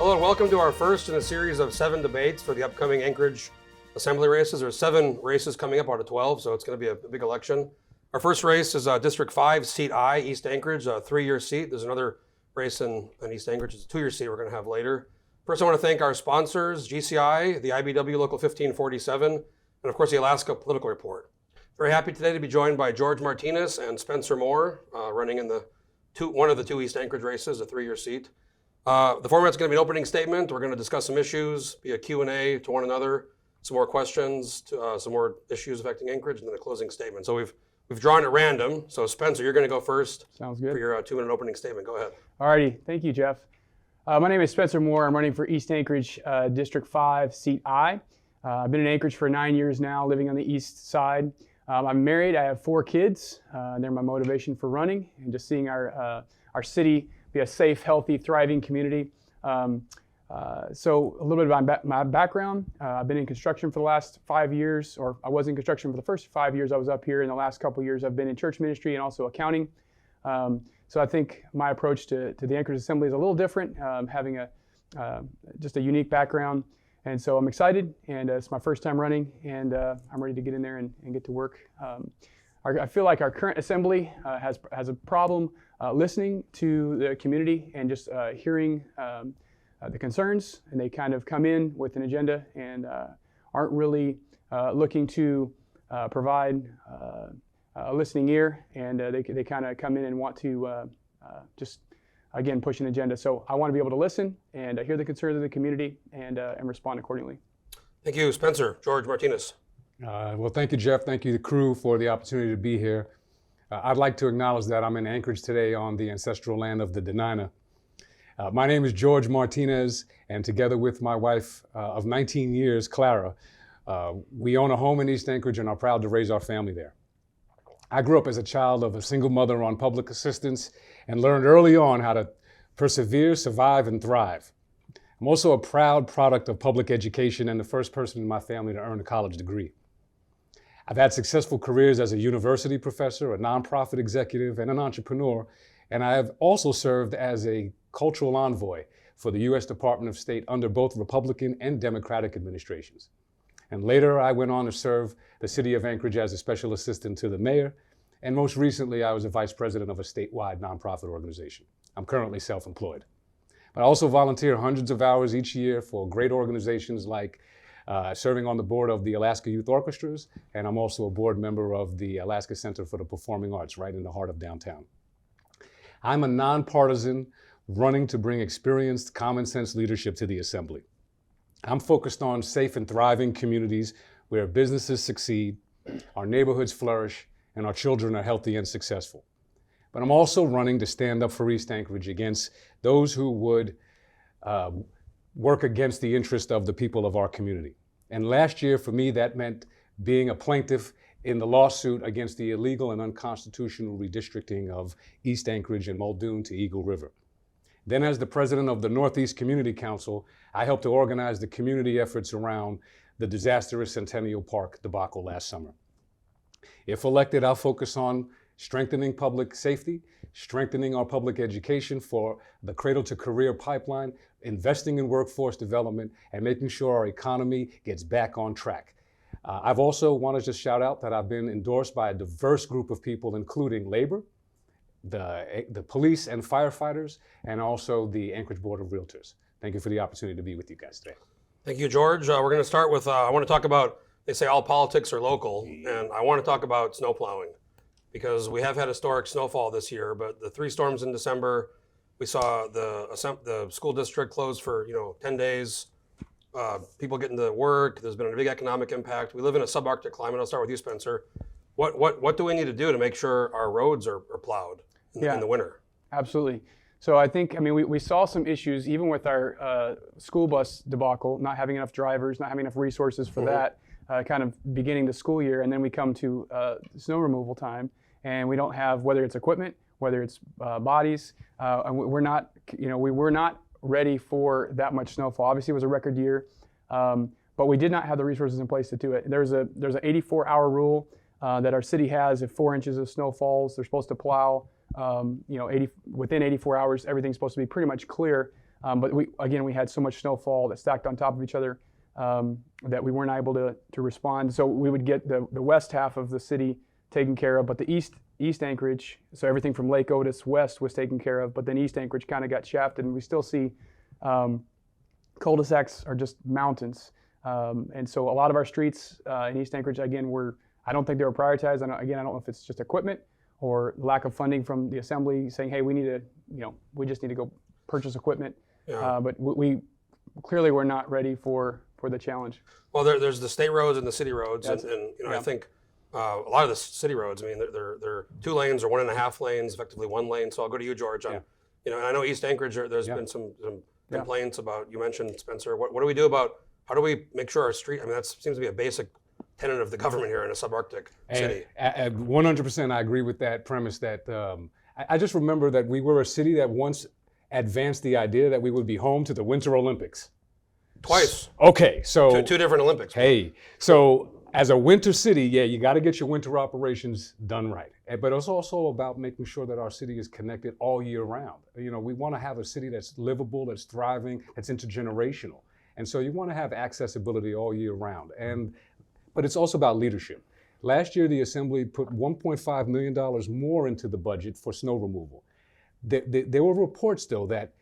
Hello and welcome to our first in a series of 7 debates for the upcoming Anchorage Assembly races. There's 7 races coming up out of 12, so it's going to be a big election. Our first race is District 5, Seat I, East Anchorage, a 3-year seat. There's another race in East Anchorage, it's a 2-year seat we're going to have later. First, I want to thank our sponsors, GCI, the IBW Local 1547, and of course the Alaska Political Report. Very happy today to be joined by George Martinez and Spencer Moore, running in one of the 2 East Anchorage races, a 3-year seat. The format's going to be an opening statement. We're going to discuss some issues, be a Q&A to one another, some more questions, some more issues affecting Anchorage, and then a closing statement. So we've drawn at random. So Spencer, you're going to go first. Sounds good. For your 2-minute opening statement. Go ahead. All righty. Thank you, Jeff. My name is Spencer Moore. I'm running for East Anchorage District 5, Seat I. I've been in Anchorage for 9 years now, living on the east side. I'm married. I have 4 kids. They're my motivation for running and just seeing our city be a safe, healthy, thriving community. So a little bit about my background. I've been in construction for the last 5 years, or I was in construction for the first 5 years I was up here. In the last couple of years, I've been in church ministry and also accounting. So I think my approach to the Anchorage Assembly is a little different, having just a unique background. And so I'm excited, and it's my first time running, and I'm ready to get in there and get to work. I feel like our current assembly has a problem listening to the community and just hearing the concerns, and they kind of come in with an agenda and aren't really looking to provide a listening ear, and they kind of come in and want to just, again, push an agenda. So I want to be able to listen and hear the concerns of the community and respond accordingly. Thank you, Spencer. George Martinez. Well, thank you, Jeff. Thank you, the crew, for the opportunity to be here. I'd like to acknowledge that I'm in Anchorage today on the ancestral land of the Dena'ina. My name is George Martinez, and together with my wife of 19 years, Clara, we own a home in East Anchorage and are proud to raise our family there. I grew up as a child of a single mother on public assistance and learned early on how to persevere, survive, and thrive. I'm also a proud product of public education and the first person in my family to earn a college degree. I've had successful careers as a university professor, a nonprofit executive, and an entrepreneur, and I have also served as a cultural envoy for the U.S. Department of State under both Republican and Democratic administrations. And later, I went on to serve the city of Anchorage as a special assistant to the mayor, and most recently, I was a vice president of a statewide nonprofit organization. I'm currently self-employed. But I also volunteer hundreds of hours each year for great organizations like serving on the board of the Alaska Youth Orchestras, and I'm also a board member of the Alaska Center for the Performing Arts right in the heart of downtown. I'm a nonpartisan running to bring experienced, common sense leadership to the Assembly. I'm focused on safe and thriving communities where businesses succeed, our neighborhoods flourish, and our children are healthy and successful. But I'm also running to stand up for East Anchorage against those who would work against the interest of the people of our community. And last year, for me, that meant being a plaintiff in the lawsuit against the illegal and unconstitutional redistricting of East Anchorage and Muldoon to Eagle River. Then, as the president of the Northeast Community Council, I helped to organize the community efforts around the disastrous Centennial Park debacle last summer. If elected, I'll focus on strengthening public safety, strengthening our public education for the Cradle to Career pipeline, investing in workforce development, and making sure our economy gets back on track. I've also wanted to shout out that I've been endorsed by a diverse group of people, including labor, the police and firefighters, and also the Anchorage Board of Realtors. Thank you for the opportunity to be with you guys today. Thank you, George. We're going to start with, I want to talk about, they say all politics are local, and I want to talk about snow plowing, because we have had historic snowfall this year, but the 3 storms in December, we saw the school district closed for 10 days, people getting to work, there's been a big economic impact. We live in a subarctic climate. I'll start with you, Spencer. What do we need to do to make sure our roads are plowed in the winter? Absolutely. So I think, we saw some issues even with our school bus debacle, not having enough drivers, not having enough resources for that, kind of beginning the school year, and then we come to snow removal time, and we don't have, whether it's equipment, whether it's bodies, and we were not ready for that much snowfall. Obviously, it was a record year, but we did not have the resources in place to do it. There's an 84-hour rule that our city has. If 4 inches of snow falls, they're supposed to plow. Within 84 hours, everything's supposed to be pretty much clear. But we had so much snowfall that stacked on top of each other that we weren't able to respond. So we would get the west half of the city taken care of, but the East Anchorage, so everything from Lake Otis west was taken care of, but then East Anchorage kind of got shafted, and we still see cul-de-sacs are just mountains. And so a lot of our streets in East Anchorage, again, I don't think they were prioritized. I don't know if it's just equipment or lack of funding from the assembly saying, hey, we just need to go purchase equipment. Yeah. But we clearly were not ready for the challenge. Well, there's the state roads and the city roads, and yeah. I think a lot of the city roads, I mean, they're 2 lanes or 1.5 lanes, effectively 1 lane. So I'll go to you, George. On, and I know East Anchorage, there's been some complaints about, you mentioned, Spencer, what do we do about, how do we make sure our street, I mean, that seems to be a basic tenet of the government here in a subarctic city. 100% I agree with that premise that I just remember that we were a city that once advanced the idea that we would be home to the Winter Olympics. Twice. Okay, so. Two different Olympics. Hey, so as a winter city, you got to get your winter operations done right. But it's also about making sure that our city is connected all year round. We want to have a city that's livable, that's thriving, that's intergenerational. And so you want to have accessibility all year round. But it's also about leadership. Last year, the Assembly put $1.5 million more into the budget for snow removal. There were reports, though, that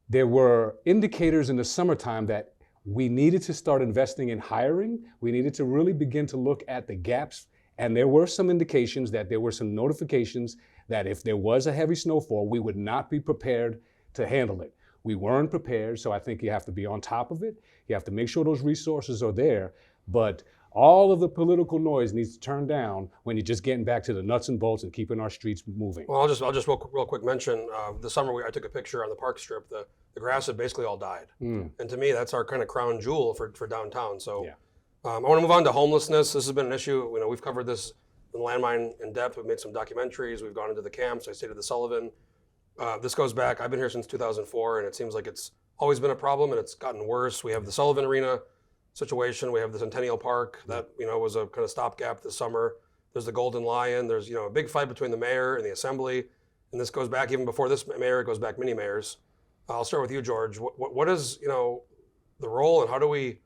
there were indicators in the summertime that we needed to start investing in hiring. We needed to really begin to look at the gaps. And there were some indications that there were some notifications that if there was a heavy snowfall, we would not be prepared to handle it. We weren't prepared, so I think you have to be on top of it. You have to make sure those resources are there. But all of the political noise needs to turn down when you're just getting back to the nuts and bolts and keeping our streets moving. Well, I'll just real quick mention, this summer I took a picture on the park strip. The grass had basically all died. And to me, that's our kind of crown jewel for downtown. So I want to move on to homelessness. This has been an issue. We've covered this in Landmine in depth. We've made some documentaries. We've gone into the camps. I stayed at the Sullivan. This goes back, I've been here since 2004, and it seems like it's always been a problem, and it's gotten worse. We have the Sullivan Arena situation. We have the Centennial Park that was a kind of stopgap this summer. There's the Golden Lion. There's a big fight between the mayor and the assembly, and this goes back even before this mayor. It goes back many mayors. I'll start with you, George. What is the role, and how do we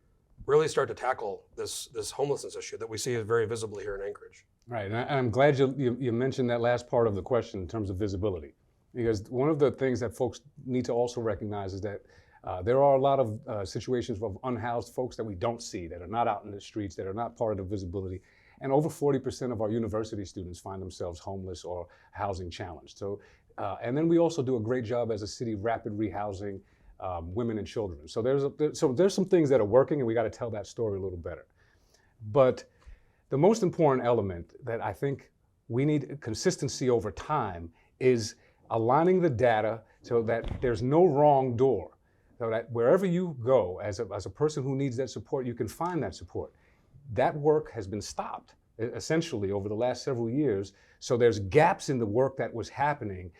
really start to tackle this homelessness issue that we see very visibly here in Anchorage? Right, and I'm glad you mentioned that last part of the question in terms of visibility, because one of the things that folks need to also recognize is that there are a lot of situations of unhoused folks that we don't see, that are not out in the streets, that are not part of the visibility. And over 40% of our university students find themselves homeless or housing challenged. So, and then we also do a great job as a city rapid rehousing women and children. So there's some things that are working, and we got to tell that story a little better. But the most important element that I think we need consistency over time is aligning the data so that there's no wrong door. So that wherever you go as a person who needs that support, you can find that support. That work has been stopped essentially over the last several years. So there's gaps in the work that was happening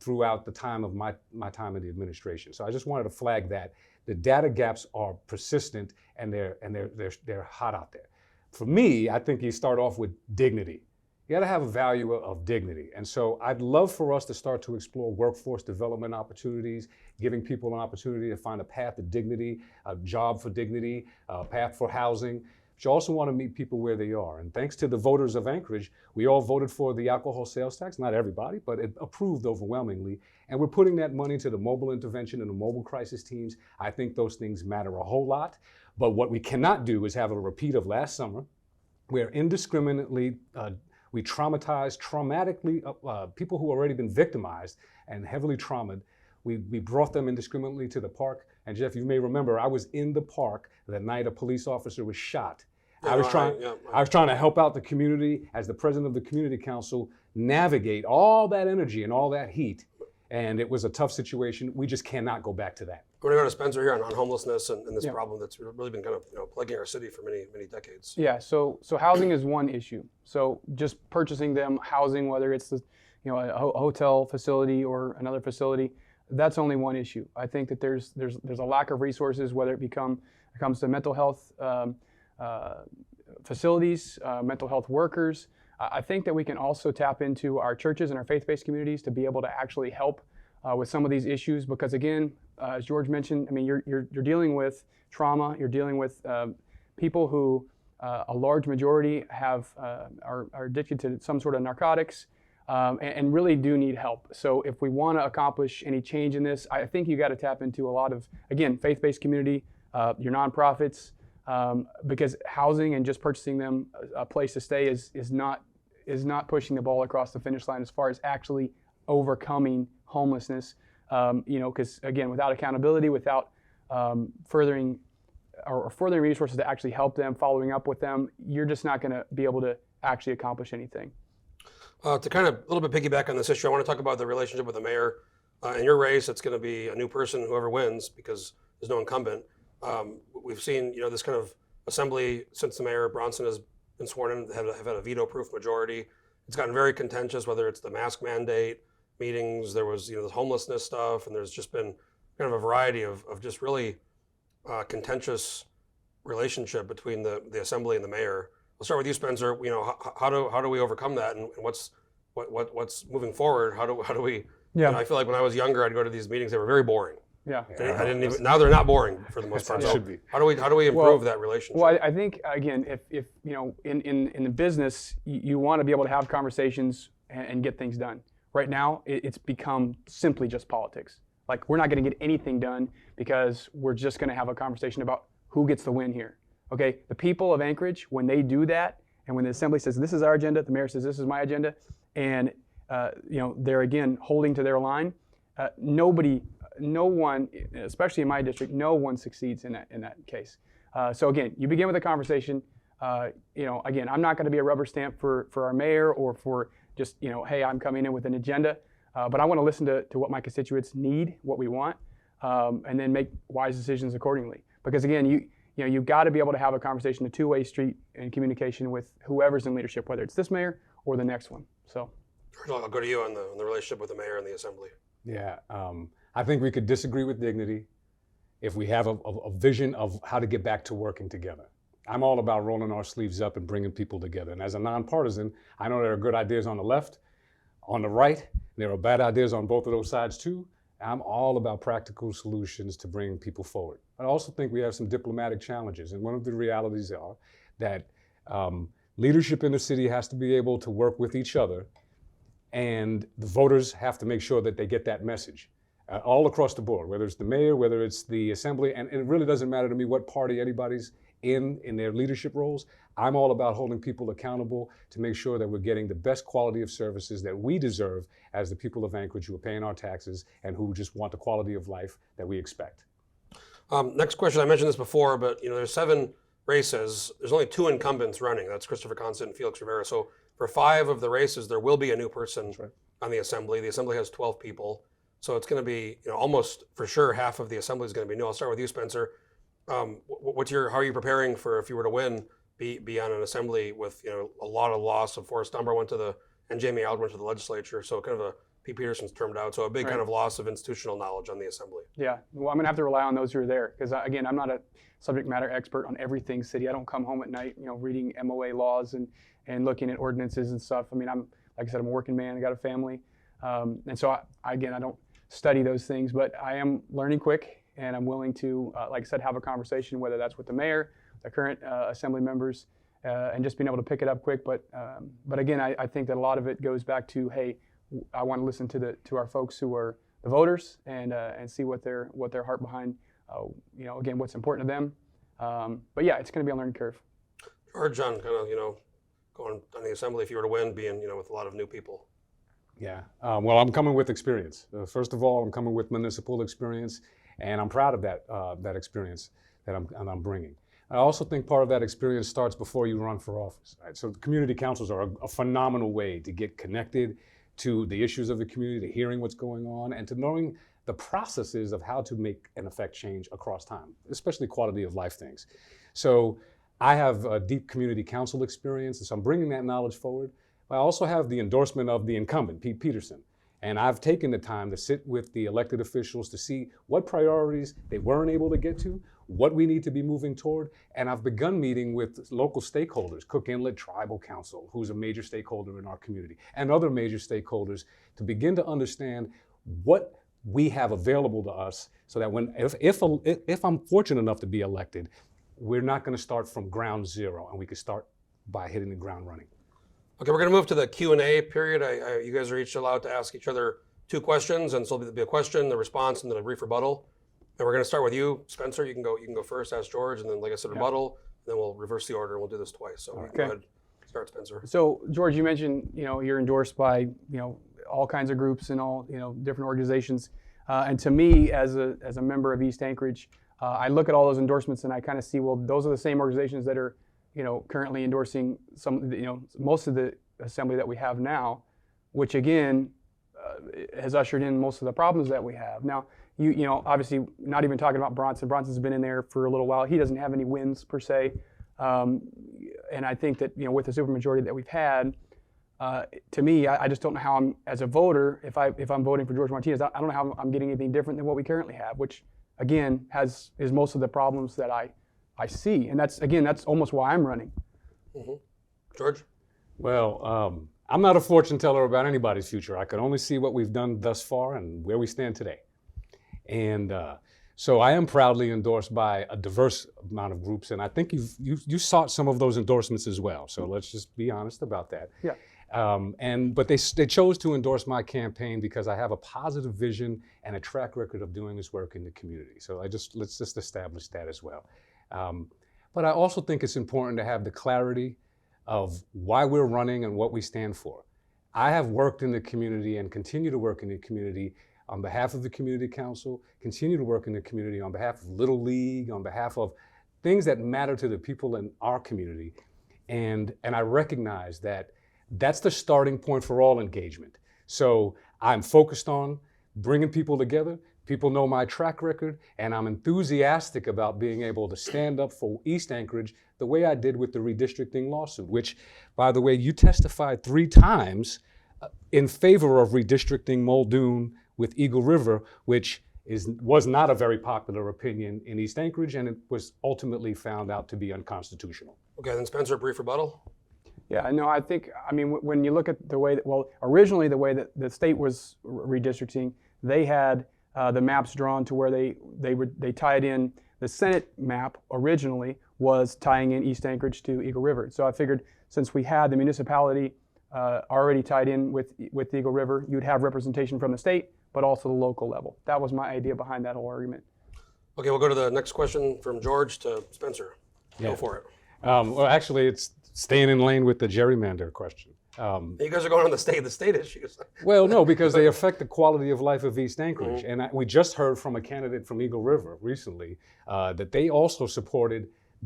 throughout the time of my time in the administration. So I just wanted to flag that. The data gaps are persistent, and they're hot out there. For me, I think you start off with dignity. You got to have a value of dignity. And so I'd love for us to start to explore workforce development opportunities, giving people an opportunity to find a path to dignity, a job for dignity, a path for housing. But you also want to meet people where they are. And thanks to the voters of Anchorage, we all voted for the alcohol sales tax. Not everybody, but it approved overwhelmingly. And we're putting that money to the mobile intervention and the mobile crisis teams. I think those things matter a whole lot. But what we cannot do is have a repeat of last summer, where indiscriminately we traumatically, people who already been victimized and heavily traumatized, we brought them indiscriminately to the park. And Jeff, you may remember, I was in the park the night a police officer was shot. I was trying to help out the community as the president of the community council, navigate all that energy and all that heat. And it was a tough situation. We just cannot go back to that. We're going to go to Spencer here on homelessness and this problem that's really been kind of plaguing our city for many decades. Yeah. So housing is one issue. So just purchasing them housing, whether it's a hotel facility or another facility, that's only one issue. I think that there's a lack of resources, whether it comes to mental health facilities, mental health workers. I think that we can also tap into our churches and our faith-based communities to be able to actually help with some of these issues, because again, as George mentioned, I mean, you're dealing with trauma, you're dealing with people who a large majority are addicted to some sort of narcotics and really do need help. So if we want to accomplish any change in this, I think you got to tap into a lot of, again, faith-based community, your nonprofits, because housing and just purchasing them a place to stay is not pushing the ball across the finish line as far as actually overcoming homelessness. Because again, without accountability, without furthering resources to actually help them, following up with them, you're just not going to be able to actually accomplish anything. To kind of a little bit piggyback on this issue, I want to talk about the relationship with the mayor. In your race, it's going to be a new person, whoever wins, because there's no incumbent. We've seen, this kind of assembly since the mayor Bronson has been sworn in, have had a veto-proof majority. It's gotten very contentious, whether it's the mask mandate meetings, there was, the homelessness stuff, and there's just been kind of a variety of just really contentious relationship between the assembly and the mayor. We'll start with you, Spencer. How do we overcome that, and what's moving forward? How do we? Yeah. I feel like when I was younger, I'd go to these meetings. They were very boring. Yeah. I didn't even. Now they're not boring for the most part. It should be. How do we improve that relationship? Well, I think again, if in the business, you want to be able to have conversations and get things done. Right now, it's become simply just politics. Like, we're not going to get anything done because we're just going to have a conversation about who gets the win here. Okay, the people of Anchorage, when they do that, and when the assembly says this is our agenda, the mayor says this is my agenda, and they're again holding to their line, no one, especially in my district, no one succeeds in that case. So again, you begin with a conversation. Again, I'm not going to be a rubber stamp for our mayor or for just hey, I'm coming in with an agenda, but I want to listen to what my constituents need, what we want, and then make wise decisions accordingly. Because again, you've got to be able to have a conversation, a two-way street in communication with whoever's in leadership, whether it's this mayor or the next one. So, I'll go to you on the relationship with the mayor and the assembly. Yeah, I think we could disagree with dignity if we have a vision of how to get back to working together. I'm all about rolling our sleeves up and bringing people together. And as a nonpartisan, I know there are good ideas on the left, on the right. There are bad ideas on both of those sides too. I'm all about practical solutions to bring people forward. I also think we have some diplomatic challenges. And one of the realities are that leadership in the city has to be able to work with each other, and the voters have to make sure that they get that message all across the board, whether it's the mayor, whether it's the assembly, and it really doesn't matter to me what party anybody's in their leadership roles. I'm all about holding people accountable to make sure that we're getting the best quality of services that we deserve as the people of Anchorage who are paying our taxes and who just want the quality of life that we expect. Next question, I mentioned this before, but there's 7 races. There's only 2 incumbents running. That's Christopher Constant and Felix Rivera. So for 5 of the races, there will be a new person on the assembly. The assembly has 12 people. So it's going to be, almost for sure half of the assembly is going to be new. I'll start with you, Spencer. How are you preparing for, if you were to win, be on an assembly with a lot of loss of Forrest Dunbar and Jamie Alden went to the legislature, so kind of a Pete Peterson's termed out, so a big kind of loss of institutional knowledge on the assembly. Yeah, well, I'm gonna have to rely on those who are there, because again, I'm not a subject matter expert on everything city. I don't come home at night, reading MOA laws and looking at ordinances and stuff. I mean, like I said, I'm a working man. I got a family, and so I don't study those things, but I am learning quick. And I'm willing to, like I said, have a conversation, whether that's with the mayor, the current assembly members, and just being able to pick it up quick. But again, I think that a lot of it goes back to, hey, I want to listen to our folks who are the voters and see what their heart behind, again, what's important to them. But yeah, it's going to be a learning curve. George, on kind of going on the assembly, if you were to win, being with a lot of new people. Yeah, well, I'm coming with experience. First of all, I'm coming with municipal experience. And I'm proud of that experience that I'm bringing. I also think part of that experience starts before you run for office. Right? So community councils are a phenomenal way to get connected to the issues of the community, to hearing what's going on, and to knowing the processes of how to make and affect change across time, especially quality of life things. So I have a deep community council experience, and so I'm bringing that knowledge forward. I also have the endorsement of the incumbent, Pete Peterson. And I've taken the time to sit with the elected officials to see what priorities they weren't able to get to, what we need to be moving toward. And I've begun meeting with local stakeholders, Cook Inlet Tribal Council, who's a major stakeholder in our community, and other major stakeholders to begin to understand what we have available to us, so that if I'm fortunate enough to be elected, we're not going to start from ground zero, and we can start by hitting the ground running. Okay, we're going to move to the Q&A period. You guys are each allowed to ask each other 2 questions, and so there'll be a question, the response, and then a brief rebuttal. And we're going to start with you, Spencer. You can go first, ask George, and then, like I said, rebuttal. Then we'll reverse the order, and we'll do this twice. So go ahead, start, Spencer. So, George, you mentioned you're endorsed by all kinds of groups and all different organizations. And to me, as a member of East Anchorage, I look at all those endorsements and I kind of see, well, those are the same organizations that are currently endorsing most of the assembly that we have now, which again has ushered in most of the problems that we have now. Obviously, not even talking about Bronson. Bronson's been in there for a little while. He doesn't have any wins per se, and I think that with the supermajority that we've had, to me, I just don't know how I'm, as a voter, if I'm voting for George Martinez, I don't know how I'm getting anything different than what we currently have, which again is most of the problems that I see, and that's almost why I'm running. Mm-hmm. George? Well, I'm not a fortune teller about anybody's future. I can only see what we've done thus far and where we stand today. And so I am proudly endorsed by a diverse amount of groups, and I think you sought some of those endorsements as well. So let's just be honest about that. Yeah. But they chose to endorse my campaign because I have a positive vision and a track record of doing this work in the community. So let's just establish that as well. But I also think it's important to have the clarity of why we're running and what we stand for. I have worked in the community and continue to work in the community on behalf of the community council, continue to work in the community on behalf of Little League, on behalf of things that matter to the people in our community. And I recognize that that's the starting point for all engagement. So I'm focused on bringing people together. People know my track record, and I'm enthusiastic about being able to stand up for East Anchorage the way I did with the redistricting lawsuit, which, by the way, you testified 3 times in favor of redistricting Muldoon with Eagle River, which was not a very popular opinion in East Anchorage, and it was ultimately found out to be unconstitutional. Okay, then Spencer, a brief rebuttal. Yeah, no, I mean, when you look at the way that, originally the way that the state was redistricting, they had the maps drawn to where they tied in. The Senate map originally was tying in East Anchorage to Eagle River. So I figured since we had the municipality already tied in with Eagle River, you'd have representation from the state, but also the local level. That was my idea behind that whole argument. Okay, we'll go to the next question from George to Spencer. Go for it. Well, actually, it's staying in lane with the gerrymander question. You guys are going on the state issues. Well, no, because they affect the quality of life of East Anchorage. Mm-hmm. And we just heard from a candidate from Eagle River recently that they also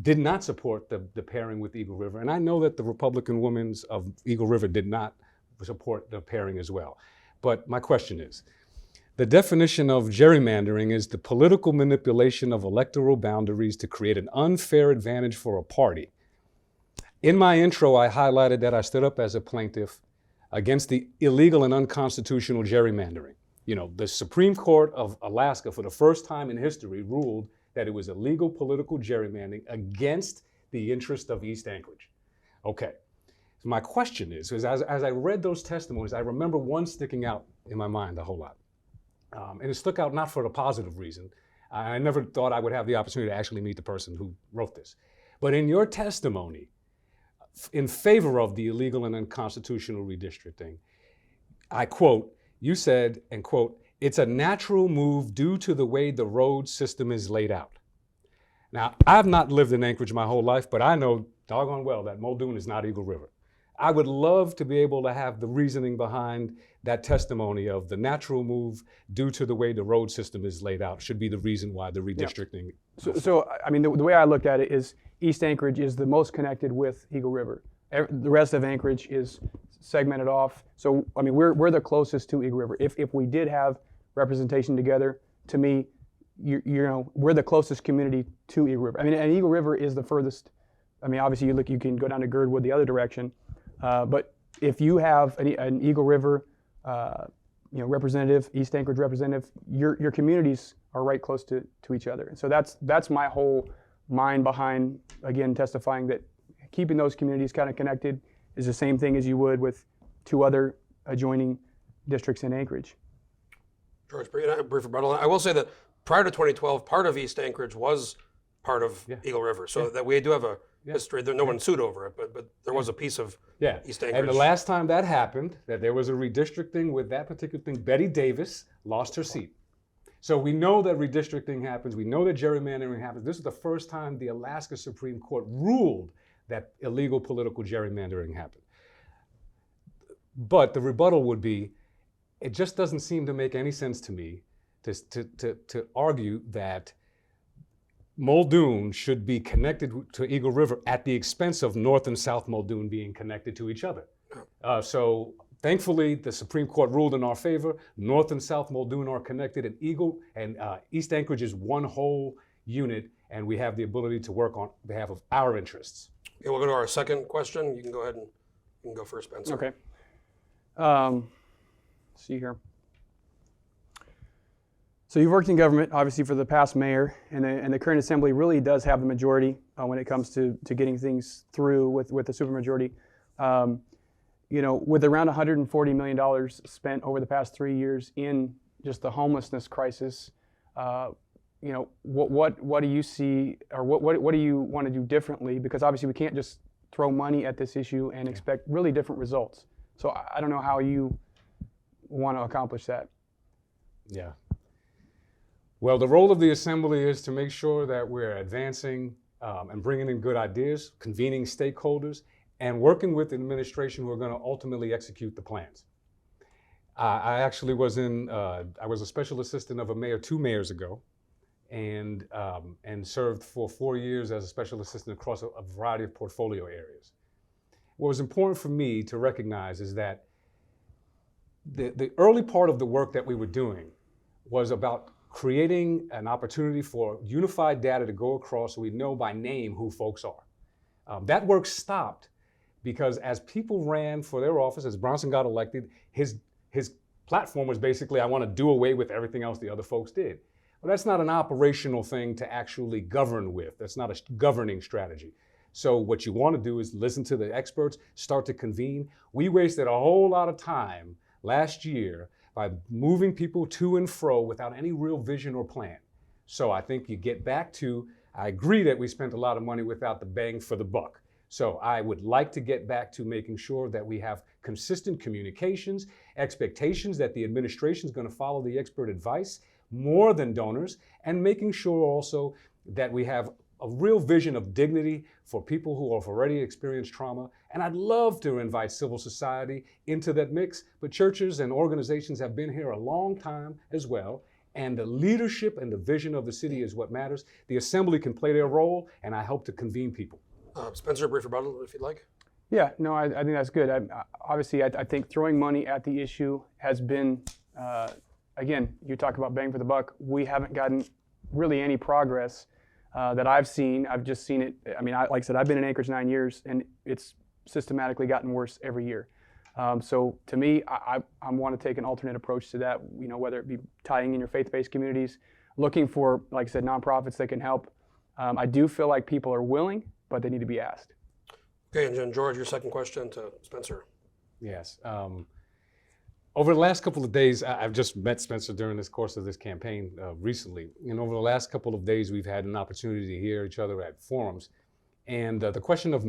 did not support the pairing with Eagle River. And I know that the Republican women of Eagle River did not support the pairing as well. But my question is, the definition of gerrymandering is the political manipulation of electoral boundaries to create an unfair advantage for a party. In my intro, I highlighted that I stood up as a plaintiff against the illegal and unconstitutional gerrymandering. The Supreme Court of Alaska, for the first time in history, ruled that it was illegal political gerrymandering against the interest of East Anchorage. Okay, so my question is as I read those testimonies, I remember one sticking out in my mind a whole lot. And it stuck out not for a positive reason. I never thought I would have the opportunity to actually meet the person who wrote this. But in your testimony, in favor of the illegal and unconstitutional redistricting, I quote, you said, and quote, "It's a natural move due to the way the road system is laid out." Now, I've not lived in Anchorage my whole life, but I know doggone well that Muldoon is not Eagle River. I would love to be able to have the reasoning behind that testimony of the natural move due to the way the road system is laid out should be the reason why the redistricting. Yeah. So I mean, the way I looked at it is East Anchorage is the most connected with Eagle River. The rest of Anchorage is segmented off. So I mean, we're the closest to Eagle River. If we did have representation together, to me, we're the closest community to Eagle River. I mean, and Eagle River is the furthest. I mean, obviously, you can go down to Girdwood the other direction, but if you have an Eagle River, representative, East Anchorage representative, your communities are right close to each other. And so that's my whole mind behind, again, testifying that keeping those communities kind of connected is the same thing as you would with 2 other adjoining districts in Anchorage. George, brief rebuttal. I will say that prior to 2012, part of East Anchorage was part of Eagle River, so that we do have a history. No one sued over it, but there was a piece of East Anchorage. And the last time that happened, that there was a redistricting with that particular thing, Betty Davis lost her seat. So we know that redistricting happens. We know that gerrymandering happens. This is the first time the Alaska Supreme Court ruled that illegal political gerrymandering happened. But the rebuttal would be, it just doesn't seem to make any sense to me to argue that Muldoon should be connected to Eagle River at the expense of North and South Muldoon being connected to each other. So thankfully, the Supreme Court ruled in our favor. North and South Muldoon are connected, and East Anchorage is one whole unit, and we have the ability to work on behalf of our interests. Okay, we'll go to our second question. You can go ahead and you can go first, Spencer. Okay. See here. So you've worked in government, obviously, for the past mayor, and the current assembly really does have the majority when it comes to getting things through with the supermajority. With around $140 million spent over the past 3 years in just the homelessness crisis, what do you see, or what do you want to do differently? Because obviously we can't just throw money at this issue and expect really different results. So I don't know how you want to accomplish that. Yeah. Well, the role of the assembly is to make sure that we're advancing and bringing in good ideas, convening stakeholders, and working with the administration who are going to ultimately execute the plans. I actually was I was a special assistant of a mayor 2 mayors ago, and served for 4 years as a special assistant across a variety of portfolio areas. What was important for me to recognize is that the early part of the work that we were doing was about creating an opportunity for unified data to go across so we know by name who folks are. That work stopped because as people ran for their office, as Bronson got elected, his platform was basically, I want to do away with everything else the other folks did. Well, that's not an operational thing to actually govern with. That's not a governing strategy. So what you want to do is listen to the experts, start to convene. We wasted a whole lot of time last year by moving people to and fro without any real vision or plan. So I think you get back to, I agree that we spent a lot of money without the bang for the buck. So I would like to get back to making sure that we have consistent communications, expectations that the administration is going to follow the expert advice more than donors, and making sure also that we have a real vision of dignity for people who have already experienced trauma. And I'd love to invite civil society into that mix, but churches and organizations have been here a long time as well. And the leadership and the vision of the city is what matters. The assembly can play their role, and I hope to convene people. Spencer, brief rebuttal if you'd like. Yeah, no, I think that's good. Obviously, I think throwing money at the issue has been, again, you talk about bang for the buck. We haven't gotten really any progress that I've seen. I've just seen it. I mean, like I said, I've been in Anchorage 9 years, and it's systematically gotten worse every year. So to me, I want to take an alternate approach to that, whether it be tying in your faith-based communities, looking for, like I said, nonprofits that can help. I do feel like people are willing, but they need to be asked. Okay, and then George, your second question to Spencer. Yes. Over the last couple of days, I've just met Spencer during this course of this campaign recently. And over the last couple of days, we've had an opportunity to hear each other at forums. And the question of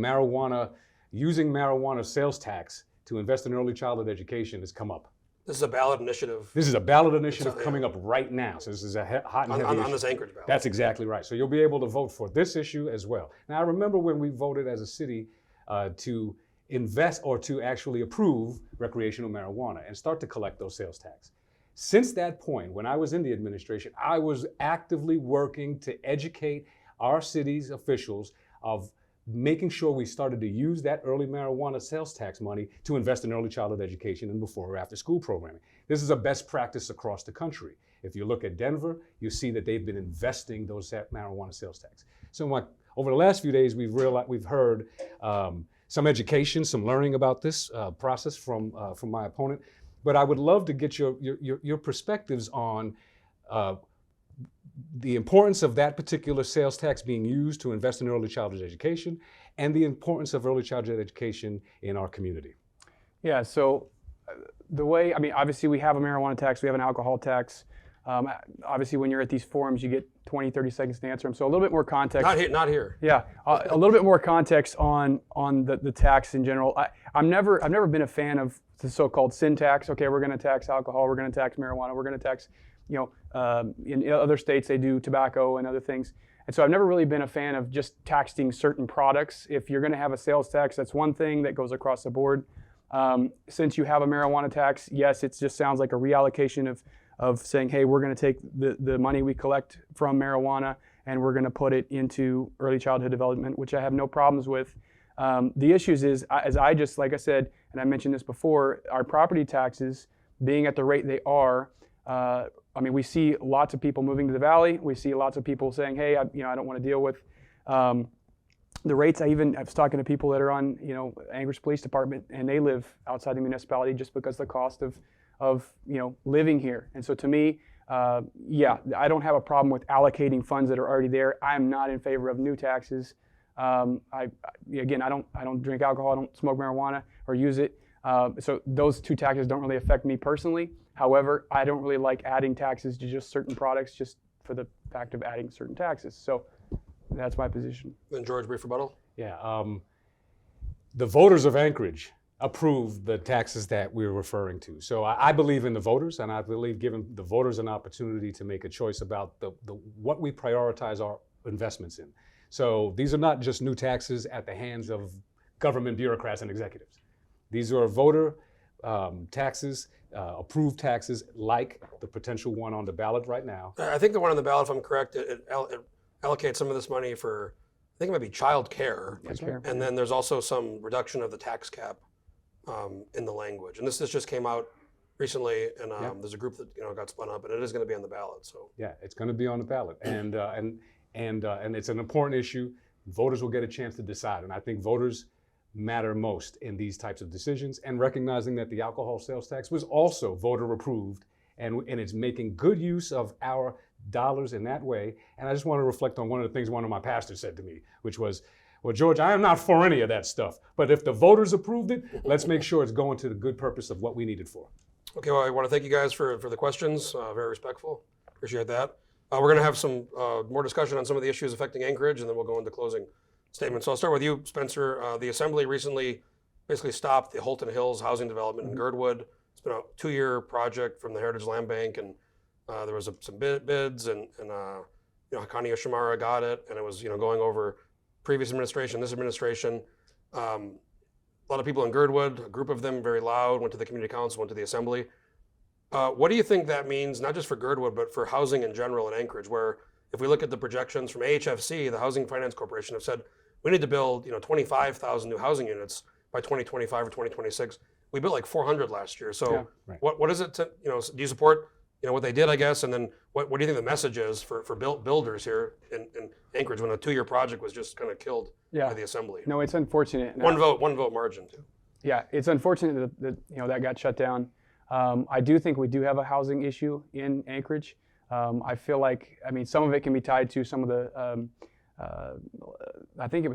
using marijuana sales tax to invest in early childhood education has come up. This is a ballot initiative. This is a ballot initiative coming up right now. So this is a hot and heavy issue. On this Anchorage ballot. That's exactly right. So you'll be able to vote for this issue as well. Now, I remember when we voted as a city to invest or to actually approve recreational marijuana and start to collect those sales tax. Since that point, when I was in the administration, I was actively working to educate our city's officials of making sure we started to use that early marijuana sales tax money to invest in early childhood education and before or after school programming. This is a best practice across the country. If you look at Denver, you see that they've been investing those marijuana sales tax. So over the last few days, we've heard some education, some learning about this process from my opponent. But I would love to get your perspectives on the importance of that particular sales tax being used to invest in early childhood education and the importance of early childhood education in our community. Yeah, so the way, I mean, obviously we have a marijuana tax, we have an alcohol tax. Obviously when you're at these forums, you get 20, 30 seconds to answer them. So a little bit more context. Not here. Yeah, a little bit more context on the tax in general. I've never been a fan of the so-called sin tax. Okay, we're going to tax alcohol, we're going to tax marijuana, we're going to tax, in other states they do tobacco and other things. And so I've never really been a fan of just taxing certain products. If you're going to have a sales tax, that's one thing that goes across the board. Since you have a marijuana tax, yes, it just sounds like a reallocation of saying, hey, we're going to take the money we collect from marijuana and we're going to put it into early childhood development, which I have no problems with. The issues is, as I just, like I said, and I mentioned this before, our property taxes being at the rate they are, I mean, we see lots of people moving to the valley. We see lots of people saying, hey, I don't want to deal with the rates. I was talking to people that are on, Anchorage Police Department, and they live outside the municipality just because the cost of living here. And so to me, yeah, I don't have a problem with allocating funds that are already there. I'm not in favor of new taxes. I don't drink alcohol, I don't smoke marijuana or use it. So those two taxes don't really affect me personally. However, I don't really like adding taxes to just certain products just for the fact of adding certain taxes. So that's my position. Then George, brief rebuttal. Yeah, the voters of Anchorage approved the taxes that we're referring to. So I believe in the voters, and I believe giving the voters an opportunity to make a choice about what we prioritize our investments in. So these are not just new taxes at the hands of government bureaucrats and executives. These are voter taxes, approved taxes, like the potential one on the ballot right now. I think the one on the ballot, if I'm correct, it allocates some of this money for, I think it might be child care. And then there's also some reduction of the tax cap in the language. And this just came out recently, and there's a group that got spun up, and it is going to be on the ballot. So yeah, it's going to be on the ballot, and it's an important issue. Voters will get a chance to decide, and I think voters matter most in these types of decisions. And recognizing that the alcohol sales tax was also voter approved, and it's making good use of our dollars in that way. And I just want to reflect on one of the things one of my pastors said to me, which was, well, George, I am not for any of that stuff, but if the voters approved it, let's make sure it's going to the good purpose of what we need it for. Okay, well, I want to thank you guys for the questions. Very respectful. Appreciate that. We're going to have some more discussion on some of the issues affecting Anchorage, and then we'll go into closing statements. So I'll start with you, Spencer. The Assembly recently basically stopped the Holton Hills housing development in Girdwood. It's been a 2-year project from the Heritage Land Bank, and there was some bids, and Hakani Yoshimura got it, and it was going over previous administration, this administration. A lot of people in Girdwood, a group of them very loud, went to the community council, went to the Assembly. What do you think that means, not just for Girdwood, but for housing in general in Anchorage, where if we look at the projections from AHFC, the Housing Finance Corporation have said, we need to build 25,000 new housing units by 2025 or 2026. We built like 400 last year. So yeah, right. What is it to, do you support what they did, I guess? And then what do you think the message is for builders here in Anchorage when a 2-year project was just kind of killed by the Assembly? No, it's unfortunate. One vote margin too. Yeah, it's unfortunate that that got shut down. I do think we do have a housing issue in Anchorage. I feel like, some of it can be tied to some of the, I think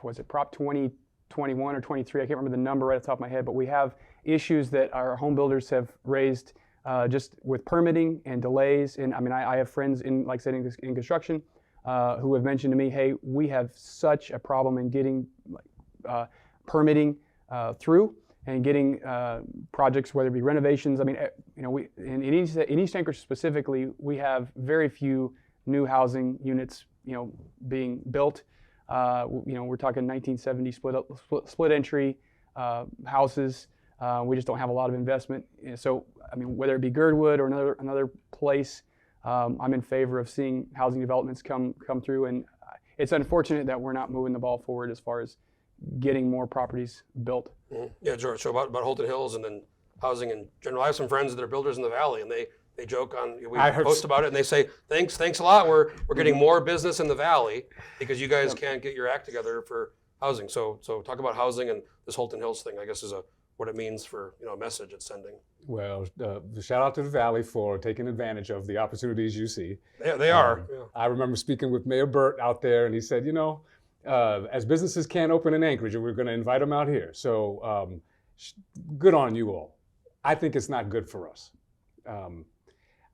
was it Prop 2021 or 23? I can't remember the number right off the top of my head, but we have issues that our home builders have raised just with permitting and delays. And I have friends in construction who have mentioned to me, hey, we have such a problem in getting permitting through and getting projects, whether it be renovations. We in East Anchorage specifically, we have very few new housing units, being built. We're talking 1970 split entry houses. We just don't have a lot of investment. So, whether it be Girdwood or another place, I'm in favor of seeing housing developments come through. And it's unfortunate that we're not moving the ball forward as far as getting more properties built. Mm-hmm. Yeah, George. So about Holton Hills and then housing in general. I have some friends that are builders in the valley, and they joke on. We post about it, and they say, "Thanks a lot. We're getting more business in the valley because you guys can't get your act together for housing." So talk about housing and this Holton Hills thing. I guess is what it means for a message it's sending. Well, shout out to the Valley for taking advantage of the opportunities you see. They are. Yeah. I remember speaking with Mayor Burt out there, and he said, as businesses can't open in Anchorage, and we're going to invite them out here. So good on you all. I think it's not good for us.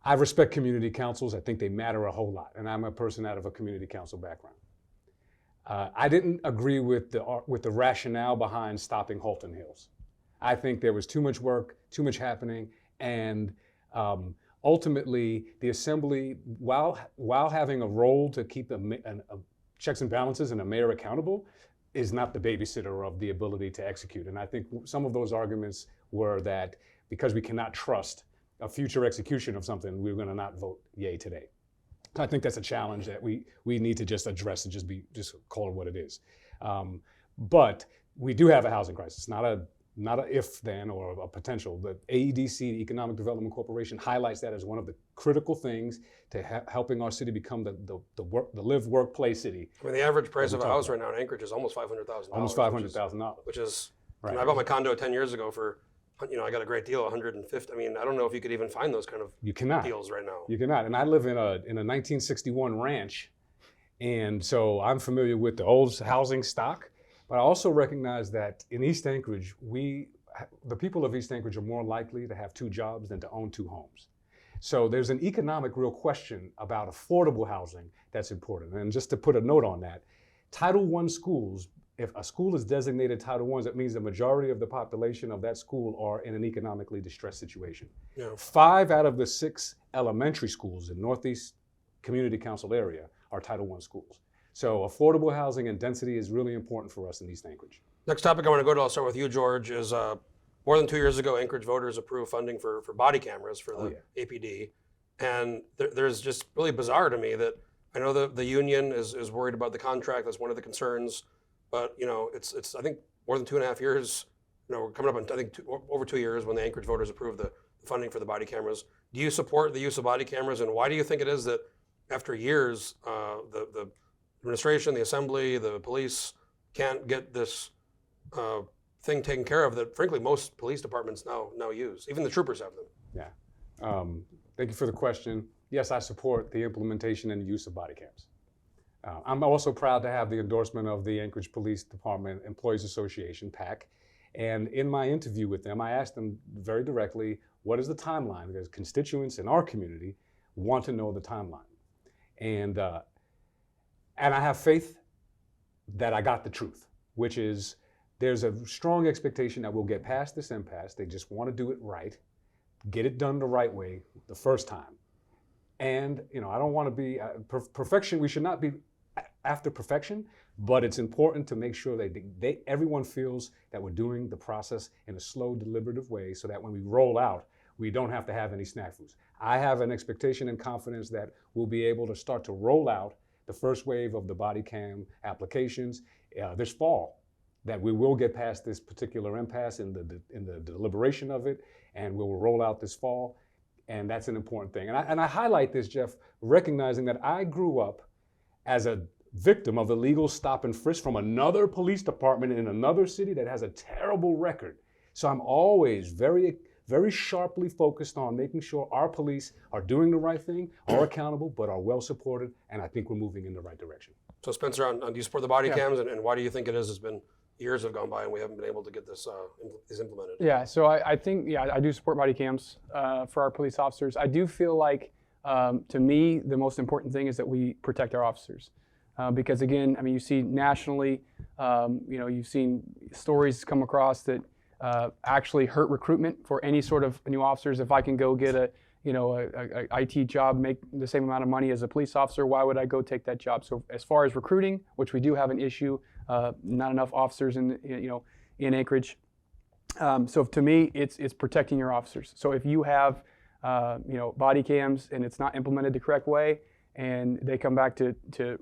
I respect community councils. I think they matter a whole lot, and I'm a person out of a community council background. I didn't agree with the rationale behind stopping Halton Hills. I think there was too much work, too much happening, and ultimately the assembly, while having a role to keep checks and balances and a mayor accountable, is not the babysitter of the ability to execute. And I think some of those arguments were that because we cannot trust a future execution of something, we're going to not vote yay today. I think that's a challenge that we need to just address and just call it what it is. But we do have a housing crisis, not a if then or a potential. The AEDC, the Economic Development Corporation, highlights that as one of the critical things to helping our city become the live, work, play city. I mean, the average price of a house right now in Anchorage is almost $500,000. Almost $500,000. Which is, right. I bought my condo 10 years ago for, I got a great deal, 150. I mean, I don't know if you could even find those kind of deals right now. You cannot. And I live in a 1961 ranch, and so I'm familiar with the old housing stock. But I also recognize that in East Anchorage, the people of East Anchorage are more likely to have 2 jobs than to own 2 homes. So there's an economic real question about affordable housing that's important. And just to put a note on that, Title I schools, if a school is designated Title I, that means the majority of the population of that school are in an economically distressed situation. Yeah. 5 out of the 6 elementary schools in Northeast Community Council area are Title I schools. So affordable housing and density is really important for us in East Anchorage. Next topic I want to go to, I'll start with you, George, is more than 2 years ago, Anchorage voters approved funding for body cameras for the APD. And there's just really bizarre to me that I know the union is worried about the contract. That's one of the concerns. But, it's I think more than 2.5 years. We're coming up on, I think, over 2 years when the Anchorage voters approved the funding for the body cameras. Do you support the use of body cameras? And why do you think it is that after years, the administration, the assembly, the police can't get this thing taken care of that, frankly, most police departments now use? Even the troopers have them. Yeah. Thank you for the question. Yes, I support the implementation and the use of body cams. I'm also proud to have the endorsement of the Anchorage Police Department Employees Association, PAC. And in my interview with them, I asked them very directly, what is the timeline? Because constituents in our community want to know the timeline. And I have faith that I got the truth, which is there's a strong expectation that we'll get past this impasse. They just want to do it right, get it done the right way the first time. And, I don't want to be perfection. We should not be after perfection, but it's important to make sure that everyone feels that we're doing the process in a slow, deliberative way so that when we roll out, we don't have to have any snafus. I have an expectation and confidence that we'll be able to start to roll out the first wave of the body cam applications this fall, that we will get past this particular impasse in the deliberation of it, and we will roll out this fall. And that's an important thing. And I highlight this, Jeff, recognizing that I grew up as a victim of illegal stop and frisk from another police department in another city that has a terrible record. So I'm always very, very sharply focused on making sure our police are doing the right thing, are accountable, but are well supported. And I think we're moving in the right direction. So Spencer, do you support the body cams? And why do you think it is? It's been years have gone by and we haven't been able to get this implemented. Yeah, so I think, I do support body cams for our police officers. I do feel like, to me, the most important thing is that we protect our officers. Because again, you see nationally, you've seen stories come across that actually hurt recruitment for any sort of new officers. If I can go get a IT job, make the same amount of money as a police officer, why would I go take that job? So as far as recruiting, which we do have an issue, not enough officers in Anchorage. So to me, it's protecting your officers. So if you have body cams and it's not implemented the correct way, and they come back to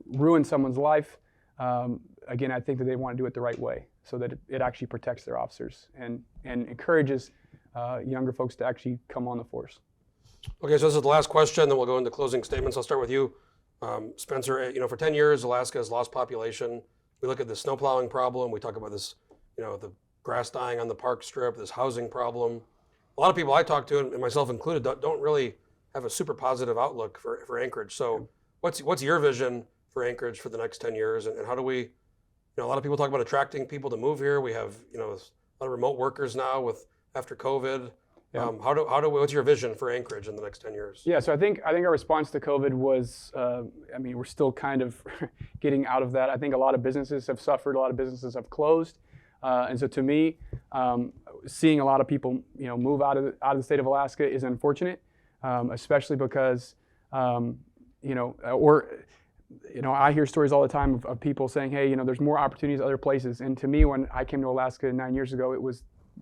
ruin someone's life, again, I think that they want to do it the right way so that it actually protects their officers and encourages younger folks to actually come on the force. Okay, so this is the last question, then we'll go into closing statements. I'll start with you, Spencer. For 10 years, Alaska has lost population. We look at the snow plowing problem. We talk about this, the grass dying on the park strip, this housing problem. A lot of people I talk to, and myself included, don't really have a super positive outlook for Anchorage. So what's your vision for Anchorage for the next 10 years? And how do we, a lot of people talk about attracting people to move here. We have, a lot of remote workers now after COVID. What's your vision for Anchorage in the next 10 years? Yeah, so I think our response to COVID was, we're still kind of getting out of that. I think a lot of businesses have suffered, a lot of businesses have closed, and so to me, seeing a lot of people, move out of the state of Alaska is unfortunate, especially because, I hear stories all the time of people saying, hey, there's more opportunities other places. And to me, when I came to Alaska 9 years ago,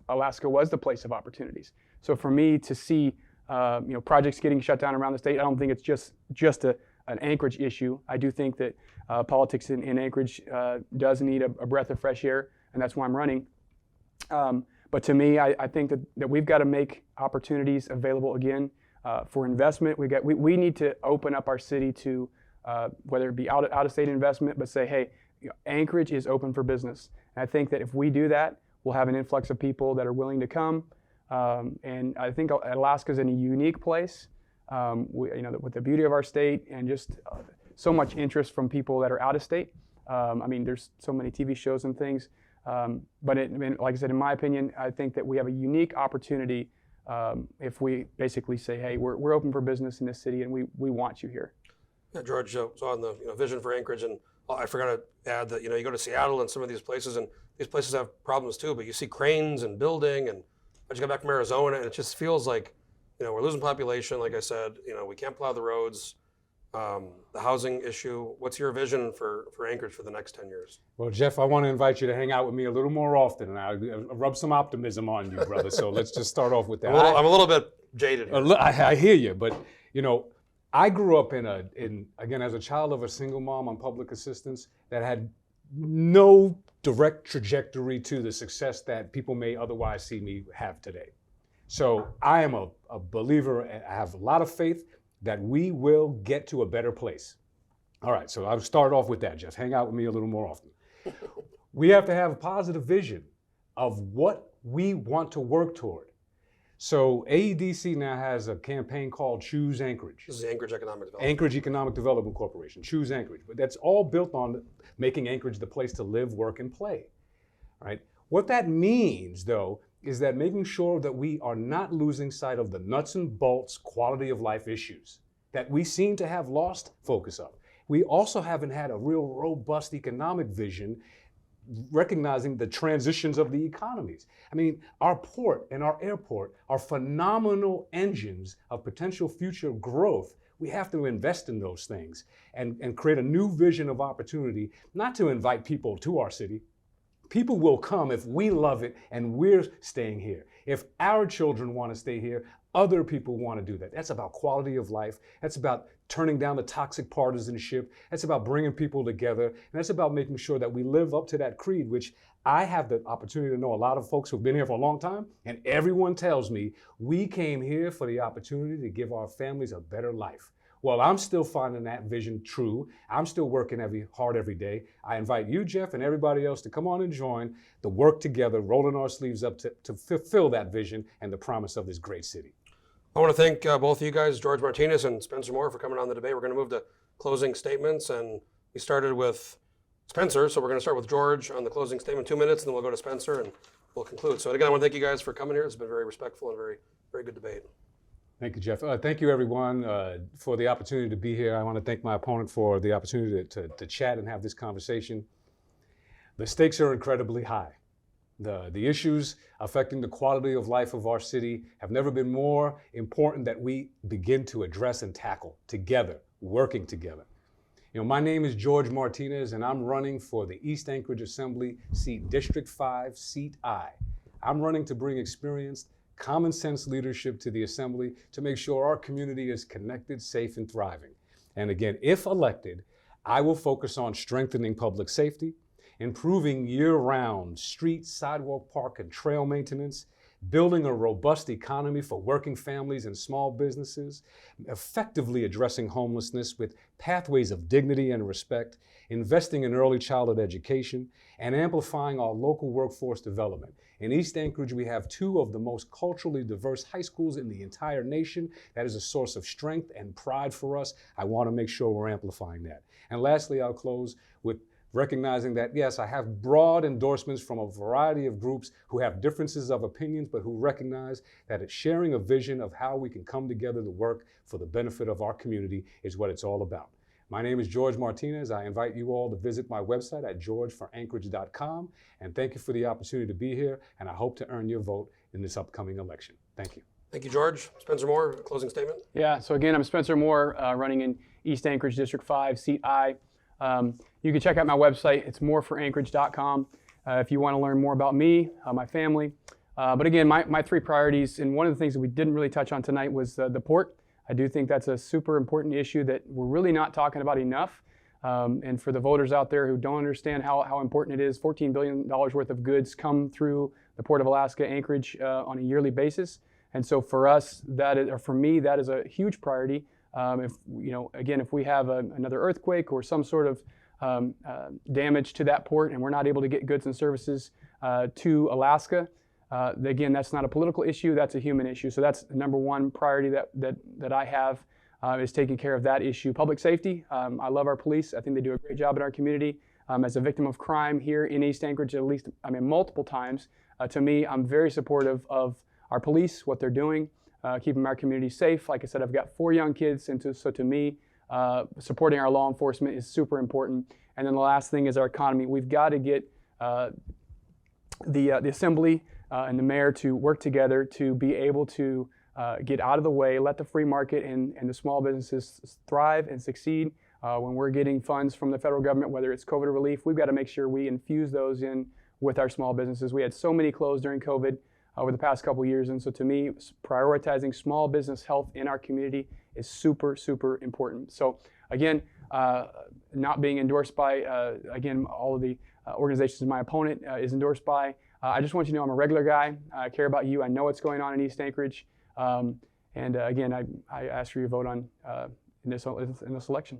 Alaska was the place of opportunities. So for me to see, projects getting shut down around the state, I don't think it's just an Anchorage issue. I do think that politics in Anchorage does need a breath of fresh air, and that's why I'm running. But to me, I think that we've got to make opportunities available again for investment. We need to open up our city to whether it be out of state investment, but say, hey, Anchorage is open for business. And I think that if we do that, we'll have an influx of people that are willing to come. And I think Alaska's in a unique place, with the beauty of our state and just so much interest from people that are out of state. There's so many TV shows and things. But like I said, in my opinion, I think that we have a unique opportunity if we basically say, hey, we're open for business in this city and we want you here. Yeah, George, so on the vision for Anchorage, and I forgot to add that you go to Seattle and some of these places, and these places have problems too. But you see cranes and building, and I just got back from Arizona, and it just feels like we're losing population. Like I said, we can't plow the roads. The housing issue. What's your vision for Anchorage for the next 10 years? Well, Jeff, I want to invite you to hang out with me a little more often, and I'll rub some optimism on you, brother. So let's just start off with that. I'm a little bit jaded here. I hear you, but I grew up again as a child of a single mom on public assistance that had no direct trajectory to the success that people may otherwise see me have today. So I am a believer, and I have a lot of faith that we will get to a better place. All right, so I'll start off with that, Jeff. Hang out with me a little more often. We have to have a positive vision of what we want to work toward. So AEDC now has a campaign called Choose Anchorage. This is Anchorage Economic Development. Anchorage Economic Development Corporation, Choose Anchorage. But that's all built on making Anchorage the place to live, work, and play. Right? What that means, though, is that making sure that we are not losing sight of the nuts and bolts quality of life issues that we seem to have lost focus of. We also haven't had a real robust economic vision recognizing the transitions of the economies. Our port and our airport are phenomenal engines of potential future growth. We have to invest in those things and create a new vision of opportunity, not to invite people to our city. People will come if we love it and we're staying here. If our children want to stay here, other people want to do that. That's about quality of life. That's about turning down the toxic partisanship. That's about bringing people together. And that's about making sure that we live up to that creed, which I have the opportunity to know a lot of folks who've been here for a long time, and everyone tells me we came here for the opportunity to give our families a better life. Well, I'm still finding that vision true. I'm still working hard every day. I invite you, Jeff, and everybody else to come on and join the work together, rolling our sleeves up to fulfill that vision and the promise of this great city. I want to thank both of you guys, George Martinez and Spencer Moore, for coming on the debate. We're going to move to closing statements, and we started with Spencer, so we're going to start with George on the closing statement, 2 minutes, and then we'll go to Spencer and we'll conclude. So again, I want to thank you guys for coming here. It's been very respectful and very, very good debate. Thank you, Jeff. Thank you, everyone, for the opportunity to be here. I want to thank my opponent for the opportunity to chat and have this conversation. The stakes are incredibly high. The issues affecting the quality of life of our city have never been more important that we begin to address and tackle together, working together. My name is George Martinez, and I'm running for the East Anchorage Assembly seat District 5, seat I. I'm running to bring experienced, common sense leadership to the Assembly to make sure our community is connected, safe, and thriving. And again, if elected, I will focus on strengthening public safety, improving year-round street, sidewalk, park, and trail maintenance, building a robust economy for working families and small businesses, effectively addressing homelessness with pathways of dignity and respect, investing in early childhood education, and amplifying our local workforce development. In East Anchorage, we have 2 of the most culturally diverse high schools in the entire nation. That is a source of strength and pride for us. I want to make sure we're amplifying that. And lastly, I'll close with recognizing that, yes, I have broad endorsements from a variety of groups who have differences of opinions, but who recognize that it's sharing a vision of how we can come together to work for the benefit of our community is what it's all about. My name is George Martinez. I invite you all to visit my website at georgeforanchorage.com, and thank you for the opportunity to be here, and I hope to earn your vote in this upcoming election. Thank you. Thank you, George. Spencer Moore, closing statement. Yeah, so again, I'm Spencer Moore, running in East Anchorage District 5, Seat I. You can check out my website. It's moreforanchorage.com if you want to learn more about me, my family. But again, my three priorities, and one of the things that we didn't really touch on tonight was the port. I do think that's a super important issue that we're really not talking about enough. And for the voters out there who don't understand how important it is, $14 billion worth of goods come through the Port of Alaska, Anchorage, on a yearly basis. And so for us, for me, that is a huge priority. If we have another earthquake or some sort of damage to that port and we're not able to get goods and services to Alaska, again, that's not a political issue, that's a human issue. So that's the number one priority that I have, is taking care of that issue. Public safety, I love our police. I think they do a great job in our community. As a victim of crime here in East Anchorage, multiple times, to me, I'm very supportive of our police, what they're doing, keeping our community safe. Like I said, I've got 4 young kids, and so to me, supporting our law enforcement is super important. And then the last thing is our economy. We've got to get the Assembly and the mayor to work together to be able to get out of the way, let the free market and the small businesses thrive and succeed. When we're getting funds from the federal government, whether it's COVID relief, we've got to make sure we infuse those in with our small businesses. We had so many closed during COVID over the past couple of years, and so to me, prioritizing small business health in our community is super, super important. So again, not being endorsed by, all of the organizations my opponent is endorsed by. I just want you to know I'm a regular guy. I care about you. I know what's going on in East Anchorage. Again, I ask for your vote on in this election.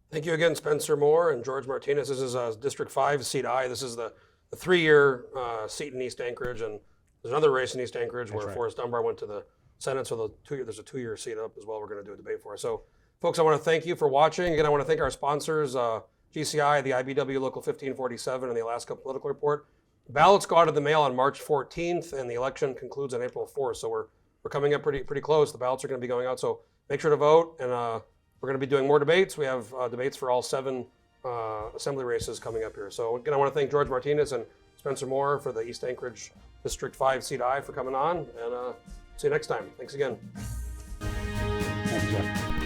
Thank you again, Spencer Moore and George Martinez. This is District 5, Seat I. This is the 3-year seat in East Anchorage, and there's another race in East Anchorage where Forrest Dunbar went to the Senate, so there's a 2-year seat up as well we're going to do a debate for. So, folks, I want to thank you for watching. Again, I want to thank our sponsors, GCI, the IBW Local 1547, and the Alaska Political Report. Ballots go out in the mail on March 14th, and the election concludes on April 4th, so we're coming up pretty close. The ballots are going to be going out, so make sure to vote, and we're going to be doing more debates. We have debates for all 7 assembly races coming up here. So again, I want to thank George Martinez and Spencer Moore for the East Anchorage District 5 Seat I for coming on, and see you next time. Thanks again. Thank you, Jeff.